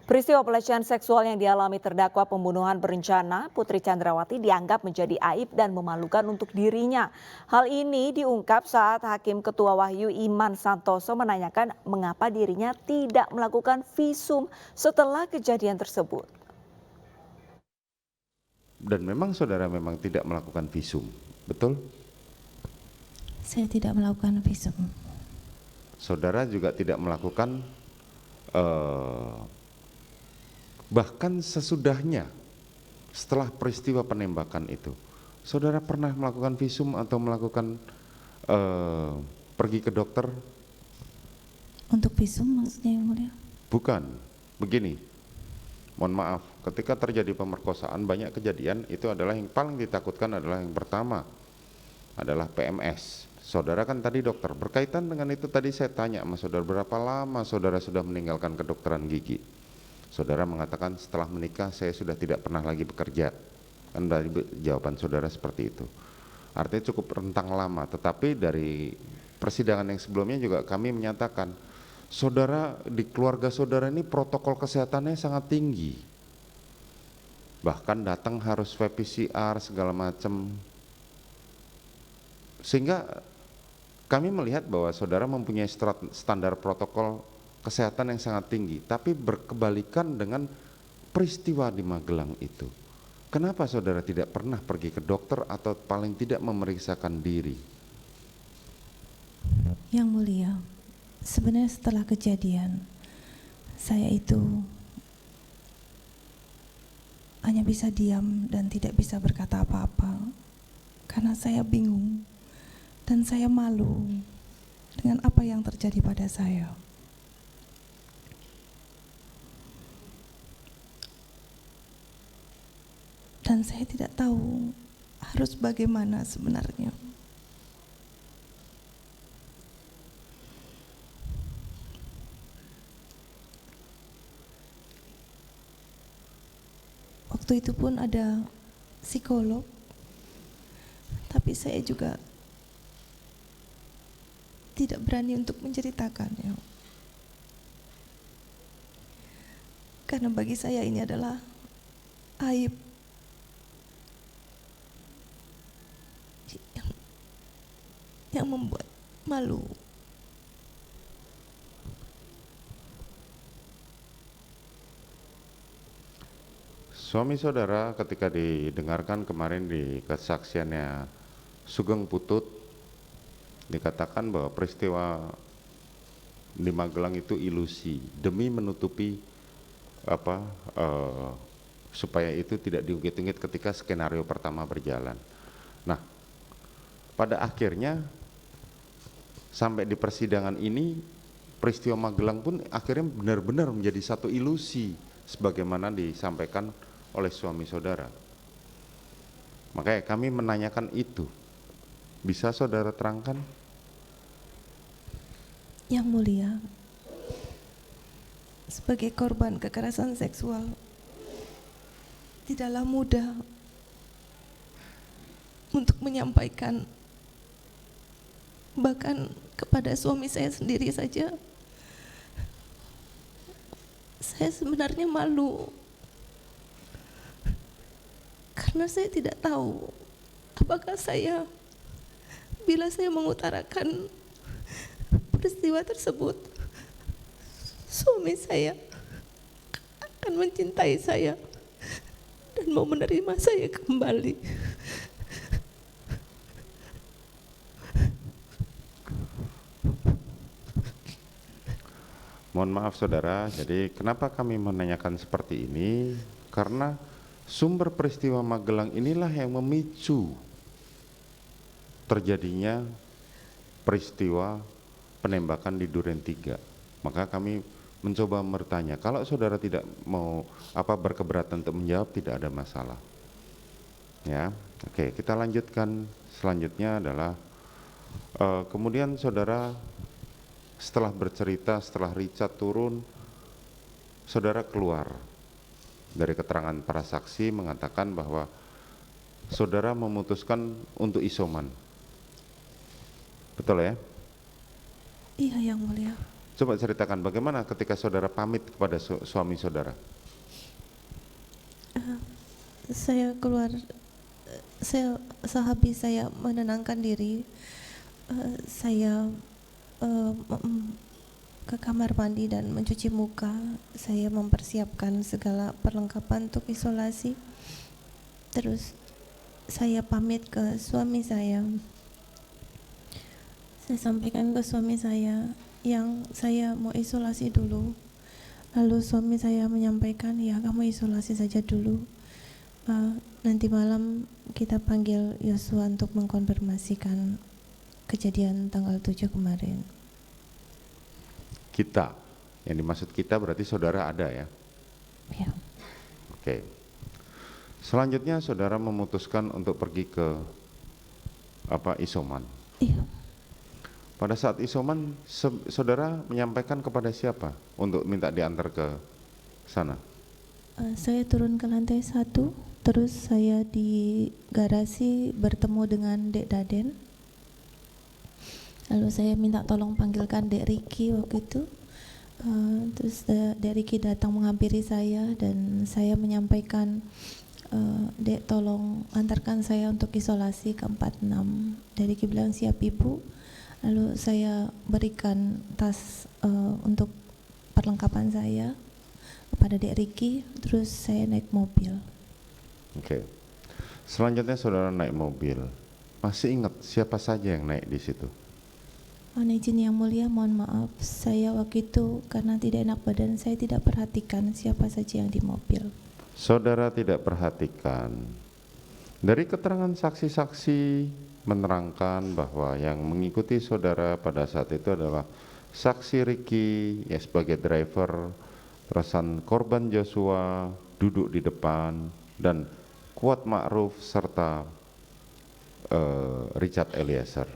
Peristiwa pelecehan seksual yang dialami terdakwa pembunuhan berencana Putri Chandrawati dianggap menjadi aib dan memalukan untuk dirinya. Hal ini diungkap saat Hakim Ketua Wahyu Iman Santoso menanyakan mengapa dirinya tidak melakukan visum setelah kejadian tersebut. Dan memang saudara memang tidak melakukan visum, betul? Saya tidak melakukan visum. Saudara juga tidak melakukan bahkan sesudahnya setelah peristiwa penembakan itu, saudara pernah melakukan visum atau melakukan pergi ke dokter? Untuk visum maksudnya yang mulia? Bukan, begini, mohon maaf, ketika terjadi pemerkosaan banyak kejadian itu adalah yang paling ditakutkan adalah yang pertama adalah PMS. Saudara kan tadi dokter, berkaitan dengan itu tadi saya tanya sama saudara berapa lama saudara sudah meninggalkan kedokteran gigi. Saudara mengatakan setelah menikah saya sudah tidak pernah lagi bekerja. Kan dari jawaban saudara seperti itu. Artinya cukup rentang lama, tetapi dari persidangan yang sebelumnya juga kami menyatakan saudara di keluarga saudara ini protokol kesehatannya sangat tinggi. Bahkan datang harus swab PCR segala macam. Sehingga kami melihat bahwa saudara mempunyai standar protokol kesehatan yang sangat tinggi, tapi berkebalikan dengan peristiwa di Magelang itu. Kenapa saudara tidak pernah pergi ke dokter atau paling tidak memeriksakan diri? Yang mulia, sebenarnya setelah kejadian, saya itu hanya bisa diam dan tidak bisa berkata apa-apa. Karena saya bingung dan saya malu dengan apa yang terjadi pada saya. Dan saya tidak tahu harus bagaimana sebenarnya. Waktu itu pun ada psikolog, tapi saya juga tidak berani untuk menceritakannya. Karena bagi saya ini adalah aib yang membuat malu. Suami saudara ketika didengarkan kemarin di kesaksiannya Sugeng Putut, dikatakan bahwa peristiwa di Magelang itu ilusi demi menutupi supaya itu tidak diungkit-ungkit ketika skenario pertama berjalan. Nah, pada akhirnya sampai di persidangan ini peristiwa Magelang pun akhirnya benar-benar menjadi satu ilusi sebagaimana disampaikan oleh suami saudara. Makanya kami menanyakan itu. Bisa saudara terangkan? Yang mulia, sebagai korban kekerasan seksual, tidaklah mudah untuk menyampaikan, bahkan kepada suami saya sendiri saja. Saya sebenarnya malu, karena saya tidak tahu apakah saya, bila saya mengutarakan peristiwa tersebut, suami saya akan mencintai saya dan mau menerima saya kembali. Mohon maaf saudara, jadi kenapa kami menanyakan seperti ini? Karena sumber peristiwa Magelang inilah yang memicu terjadinya peristiwa penembakan di Duren 3. Maka kami mencoba bertanya, kalau saudara tidak mau berkeberatan untuk menjawab, tidak ada masalah. Ya, oke, kita lanjutkan. Selanjutnya adalah kemudian saudara setelah bercerita, setelah Richard turun, saudara keluar dari keterangan para saksi mengatakan bahwa saudara memutuskan untuk isoman. Betul ya? Iya, yang mulia. Coba ceritakan bagaimana ketika saudara pamit kepada suami saudara. Saya keluar, sehabis saya menenangkan diri, saya ke kamar mandi dan mencuci muka. Saya mempersiapkan segala perlengkapan untuk isolasi. Terus saya pamit ke suami saya. Saya sampaikan ke suami saya yang saya mau isolasi dulu. Lalu suami saya menyampaikan, ya kamu isolasi saja dulu. Nanti malam kita panggil Yosua untuk mengkonfirmasikan kejadian tanggal 7 kemarin. Kita, yang dimaksud kita berarti saudara ada ya? Ya. Oke. Selanjutnya saudara memutuskan untuk pergi ke isoman. Iya. Pada saat isoman, saudara menyampaikan kepada siapa untuk minta diantar ke sana? Saya turun ke lantai 1, terus saya di garasi bertemu dengan Dek Daden. Lalu saya minta tolong panggilkan Dek Riki waktu itu. Terus Dek Riki datang menghampiri saya dan saya menyampaikan, Dek tolong antarkan saya untuk isolasi ke 46. Dek Riki bilang siap Ibu. Lalu saya berikan tas untuk perlengkapan saya kepada Dek Riki, terus saya naik mobil. Oke. Selanjutnya saudara naik mobil. Masih ingat siapa saja yang naik di situ? Mohon izin yang mulia, mohon maaf, saya waktu itu karena tidak enak badan, saya tidak perhatikan siapa saja yang di mobil. Saudara tidak perhatikan. Dari keterangan saksi-saksi menerangkan bahwa yang mengikuti saudara pada saat itu adalah saksi Riki ya sebagai driver, terusan korban Joshua duduk di depan, dan Kuat Ma'ruf serta Richard Eliezer.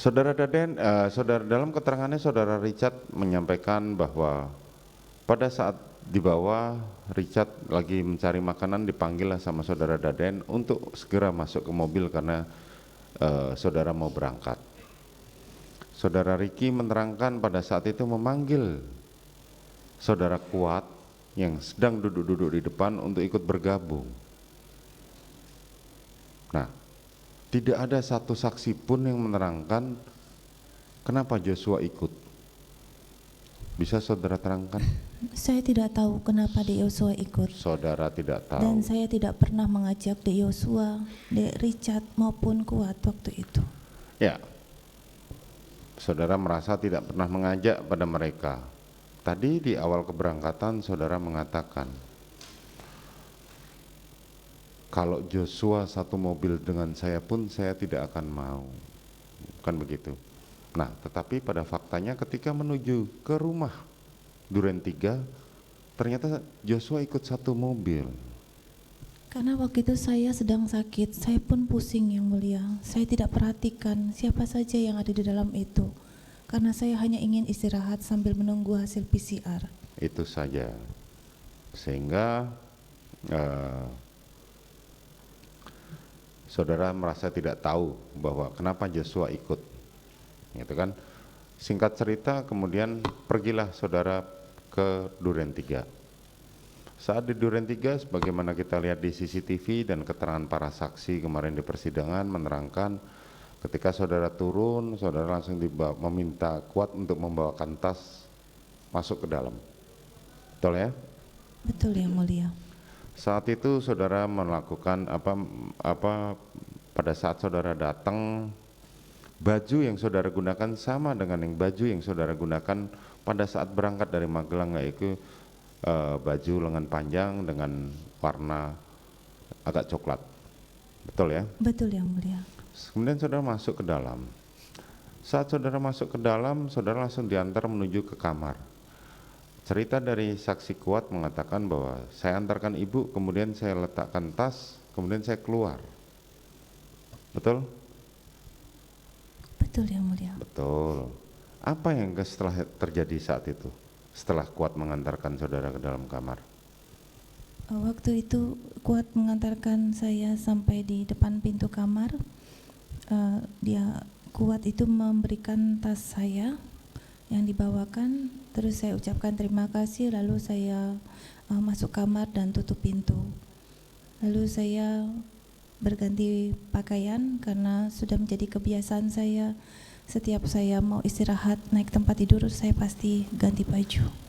Saudara Daden, dalam keterangannya saudara Richard menyampaikan bahwa pada saat di bawah Richard lagi mencari makanan, dipanggillah sama saudara Daden untuk segera masuk ke mobil karena saudara mau berangkat. Saudara Riki menerangkan pada saat itu memanggil saudara Kuat yang sedang duduk-duduk di depan untuk ikut bergabung. Nah, tidak ada satu saksi pun yang menerangkan kenapa Joshua ikut. Bisa saudara terangkan? Saya tidak tahu kenapa Dek Yosua ikut. Saudara tidak tahu. Dan saya tidak pernah mengajak Dek Yosua, Dek Richard maupun Kuat waktu itu. Ya, saudara merasa tidak pernah mengajak pada mereka. Tadi di awal keberangkatan saudara mengatakan, kalau Joshua satu mobil dengan saya pun saya tidak akan mau. Bukan begitu. Nah, tetapi pada faktanya ketika menuju ke rumah Duren 3, ternyata Joshua ikut satu mobil. Karena waktu itu saya sedang sakit, saya pun pusing yang mulia. Saya tidak perhatikan siapa saja yang ada di dalam itu. Karena saya hanya ingin istirahat sambil menunggu hasil PCR. Itu saja. Sehingga saudara merasa tidak tahu bahwa kenapa Joshua ikut. Gitu kan? Singkat cerita kemudian pergilah saudara ke Duren 3. Saat di Duren 3 sebagaimana kita lihat di CCTV dan keterangan para saksi kemarin di persidangan menerangkan, ketika saudara turun, saudara langsung meminta Kuat untuk membawakan tas masuk ke dalam. Betul ya? Betul yang mulia. Saat itu saudara melakukan pada saat saudara datang, baju yang saudara gunakan sama dengan baju yang saudara gunakan pada saat berangkat dari Magelang, yaitu baju lengan panjang dengan warna agak coklat. Betul ya? Betul yang mulia. Kemudian saudara masuk ke dalam. Saat saudara masuk ke dalam, saudara langsung diantar menuju ke kamar. Cerita dari saksi Kuat mengatakan bahwa saya antarkan ibu, kemudian saya letakkan tas, kemudian saya keluar. Betul? Betul yang mulia. Betul. Apa yang setelah terjadi saat itu? Setelah Kuat mengantarkan saudara ke dalam kamar. Waktu itu Kuat mengantarkan saya sampai di depan pintu kamar. kuat itu memberikan tas saya yang dibawakan, terus saya ucapkan terima kasih, lalu saya masuk kamar dan tutup pintu. Lalu saya berganti pakaian karena sudah menjadi kebiasaan saya, setiap saya mau istirahat naik tempat tidur saya pasti ganti baju.